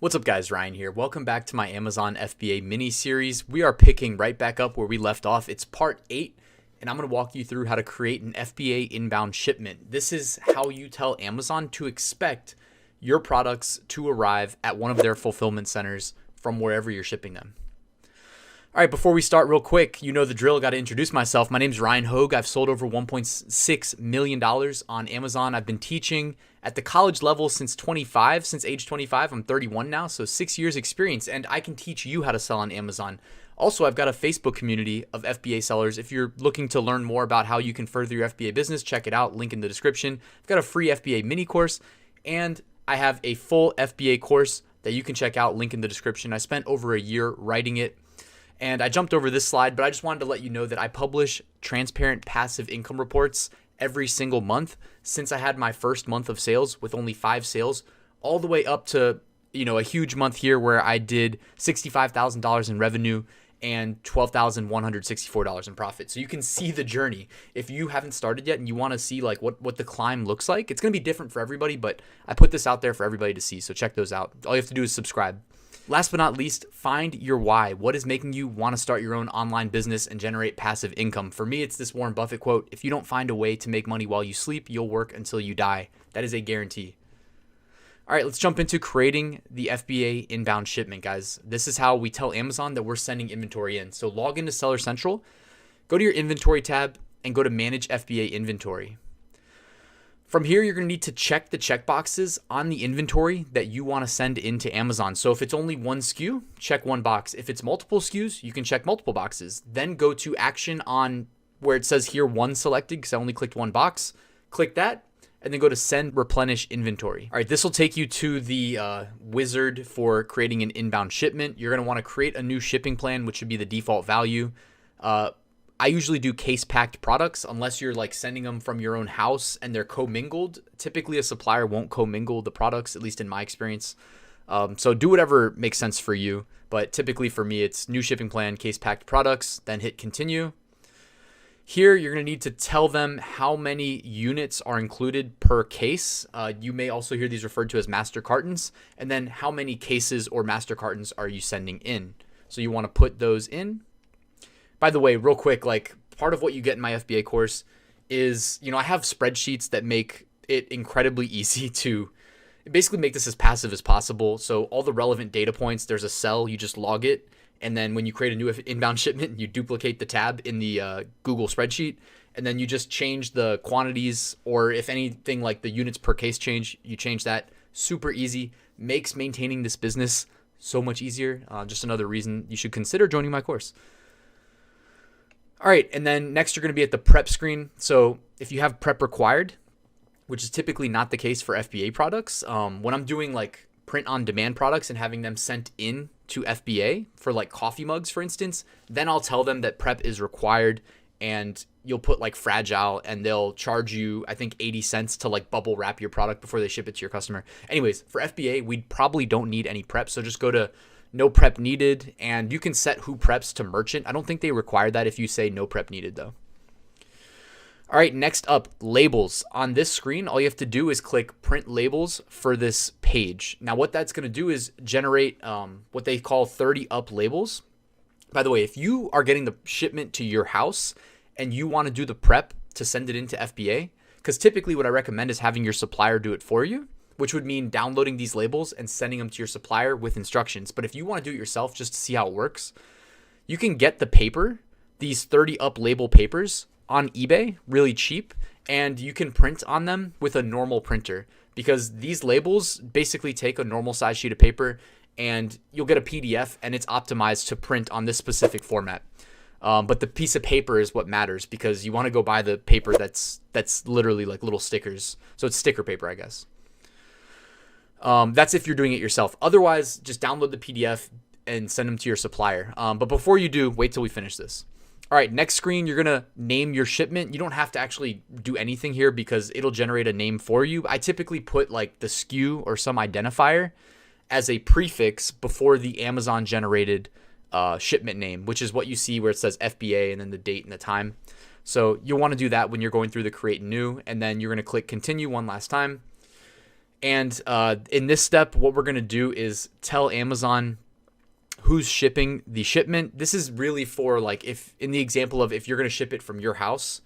What's up guys, Ryan here. Welcome back to my Amazon FBA mini series. We are picking right back up where we left off. It's part 8 and I'm going to walk you through how to create an FBA inbound shipment. This is how you tell Amazon to expect your products to arrive at one of their fulfillment centers from wherever you're shipping them. All right, before we start real quick, you know the drill, got to introduce myself. My name's Ryan Hogue. I've sold over $1.6 million on Amazon. I've been teaching at the college level since age 25. I'm 31 now, so 6 years experience, and I can teach you how to sell on Amazon. Also, I've got a Facebook community of FBA sellers. If you're looking to learn more about how you can further your FBA business, check it out, link in the description. I've got a free FBA mini course, and I have a full FBA course that you can check out, link in the description. I spent over a year writing it. And I jumped over this slide, but I just wanted to let you know that I publish transparent passive income reports every single month since I had my first month of sales with only 5 sales, all the way up to, a huge month here where I did $65,000 in revenue and $12,164 in profit. So you can see the journey. If you haven't started yet and you want to see like what the climb looks like, it's going to be different for everybody, but I put this out there for everybody to see. So check those out. All you have to do is subscribe. Last but not least, find your why. What is making you want to start your own online business and generate passive income? For me, it's this Warren Buffett quote: if you don't find a way to make money while you sleep, you'll work until you die. That is a guarantee. All right, let's jump into creating the FBA inbound shipment, guys. This is how we tell Amazon that we're sending inventory in. So log into Seller Central, go to your inventory tab, and go to Manage FBA Inventory. From here, you're going to need to check the checkboxes on the inventory that you want to send into Amazon. So if it's only one SKU, check one box. If it's multiple SKUs, you can check multiple boxes. Then go to action on where it says here one selected, because I only clicked one box. Click that, and then go to send replenish inventory. All right, this will take you to the wizard for creating an inbound shipment. You're going to want to create a new shipping plan, which should be the default value. I usually do case packed products unless you're like sending them from your own house and they're commingled. Typically a supplier won't commingle the products, at least in my experience. So do whatever makes sense for you. But typically for me, it's new shipping plan, case packed products, then hit continue. Here, you're going to need to tell them how many units are included per case. You may also hear these referred to as master cartons. And then how many cases or master cartons are you sending in? So you want to put those in. By the way, real quick, like part of what you get in my FBA course is, I have spreadsheets that make it incredibly easy to basically make this as passive as possible. So all the relevant data points, there's a cell, you just log it. And then when you create a new inbound shipment, you duplicate the tab in the Google spreadsheet. And then you just change the quantities, or if anything like the units per case change, you change that. Super easy. Makes maintaining this business so much easier. Just another reason you should consider joining my course. All right, and then next you're going to be at the prep screen. So if you have prep required, which is typically not the case for FBA products, when I'm doing like print on demand products and having them sent in to FBA for like coffee mugs, for instance, then I'll tell them that prep is required, and you'll put like fragile and they'll charge you, I think 80 cents to like bubble wrap your product before they ship it to your customer. Anyways, for FBA, we probably don't need any prep. So just go to no prep needed, and you can set who preps to merchant. I don't think they require that if you say no prep needed though. All right, next up, labels. On this screen, all you have to do is click print labels for this page. Now what that's going to do is generate what they call 30 up labels. By the way, if you are getting the shipment to your house and you want to do the prep to send it into FBA, because typically what I recommend is having your supplier do it for you, which would mean downloading these labels and sending them to your supplier with instructions. But if you want to do it yourself just to see how it works, you can get the paper, these 30 up label papers on eBay really cheap, and you can print on them with a normal printer, because these labels basically take a normal size sheet of paper and you'll get a PDF and it's optimized to print on this specific format. But the piece of paper is what matters, because you want to go buy the paper that's literally like little stickers. So it's sticker paper, I guess. That's if you're doing it yourself. Otherwise, just download the PDF and send them to your supplier. But before you do, wait till we finish this. All right, next screen, you're going to name your shipment. You don't have to actually do anything here because it'll generate a name for you. I typically put like the SKU or some identifier as a prefix before the Amazon generated shipment name, which is what you see where it says FBA and then the date and the time. So you'll want to do that when you're going through the create new, and then you're going to click continue one last time. And in this step, what we're going to do is tell Amazon who's shipping the shipment. This is really for like if in the example of if you're going to ship it from your house,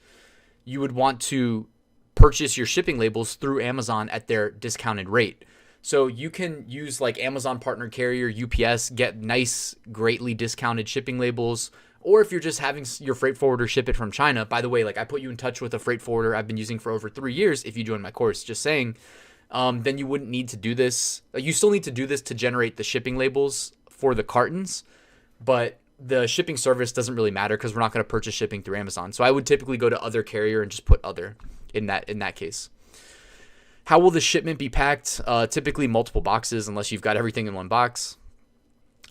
you would want to purchase your shipping labels through Amazon at their discounted rate. So you can use like Amazon Partner Carrier, UPS, get nice, greatly discounted shipping labels. Or if you're just having your freight forwarder ship it from China, by the way, like I put you in touch with a freight forwarder I've been using for over 3 years if you join my course, just saying, then you wouldn't need to do this. You still need to do this to generate the shipping labels for the cartons, but the shipping service doesn't really matter because we're not going to purchase shipping through Amazon. So I would typically go to other carrier and just put other in that case. How will the shipment be packed? Typically multiple boxes unless you've got everything in one box.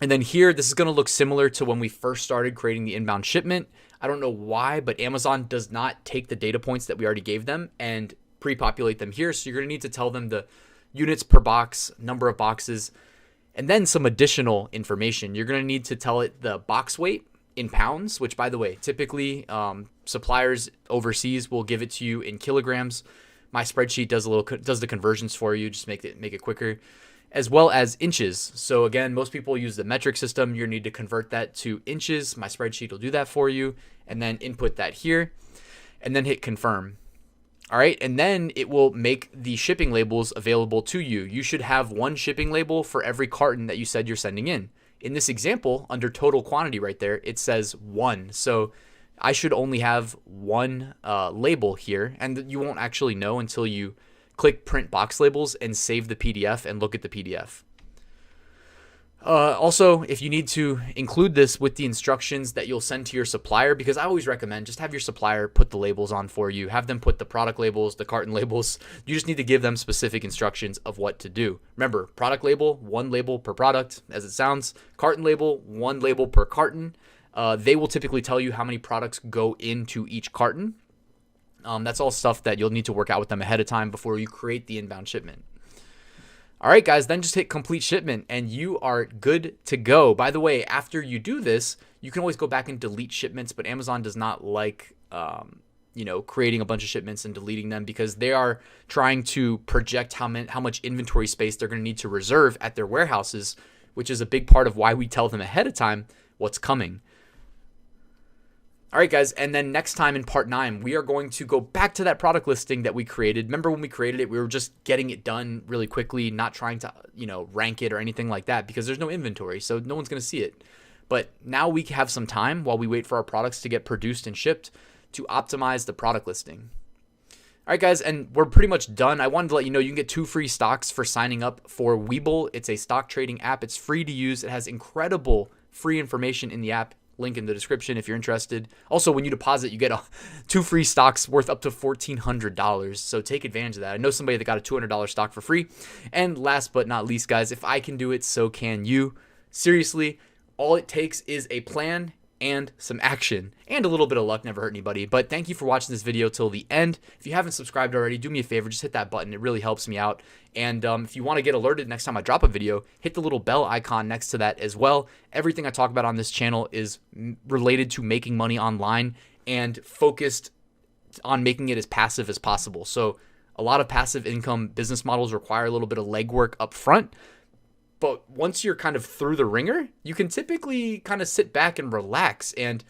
And then here, this is going to look similar to when we first started creating the inbound shipment. I don't know why, but Amazon does not take the data points that we already gave them and pre-populate them here. So you're going to need to tell them the units per box, number of boxes, and then some additional information. You're going to need to tell it the box weight in pounds, which by the way, typically suppliers overseas will give it to you in kilograms. My spreadsheet does the conversions for you, just make it quicker, as well as inches. So again, most people use the metric system. You need to convert that to inches. My spreadsheet will do that for you, and then input that here, and then hit confirm. All right, and then it will make the shipping labels available to you. You should have one shipping label for every carton that you said you're sending in. In this example, under total quantity right there, it says 1. So I should only have one label here, and you won't actually know until you click print box labels and save the PDF and look at the PDF. Also, if you need to include this with the instructions that you'll send to your supplier, because I always recommend just have your supplier put the labels on for you. Have them put the product labels, the carton labels. You just need to give them specific instructions of what to do. Remember, product label, 1 label per product, as it sounds. Carton label, 1 label per carton. They will typically tell you how many products go into each carton. That's all stuff that you'll need to work out with them ahead of time before you create the inbound shipment. All right, guys, then just hit complete shipment and you are good to go. By the way, after you do this, you can always go back and delete shipments, but Amazon does not like, creating a bunch of shipments and deleting them because they are trying to project how much inventory space they're going to need to reserve at their warehouses, which is a big part of why we tell them ahead of time what's coming. All right, guys, and then next time in part 9, we are going to go back to that product listing that we created. Remember when we created it, we were just getting it done really quickly, not trying to, rank it or anything like that because there's no inventory, so no one's going to see it. But now we have some time while we wait for our products to get produced and shipped to optimize the product listing. All right, guys, and we're pretty much done. I wanted to let you know you can get 2 free stocks for signing up for Webull. It's a stock trading app. It's free to use. It has incredible free information in the app. Link in the description if you're interested. Also, when you deposit, you get 2 free stocks worth up to $1,400. So take advantage of that. I know somebody that got a $200 stock for free. And last but not least, guys, if I can do it, so can you. Seriously, all it takes is a plan and some action. And a little bit of luck, never hurt anybody. But thank you for watching this video till the end. If you haven't subscribed already, do me a favor, just hit that button. It really helps me out. And if you want to get alerted next time I drop a video, hit the little bell icon next to that as well. Everything I talk about on this channel is related to making money online and focused on making it as passive as possible. So a lot of passive income business models require a little bit of legwork up front. But once you're kind of through the ringer, you can typically kind of sit back and relax. And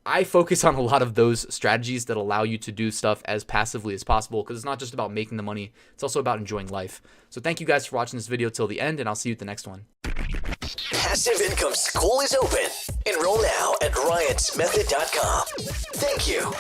I focus on a lot of those strategies that allow you to do stuff as passively as possible because it's not just about making the money. It's also about enjoying life. So thank you guys for watching this video till the end, and I'll see you at the next one. Passive Income School is open. Enroll now at ryansmethod.com. Thank you.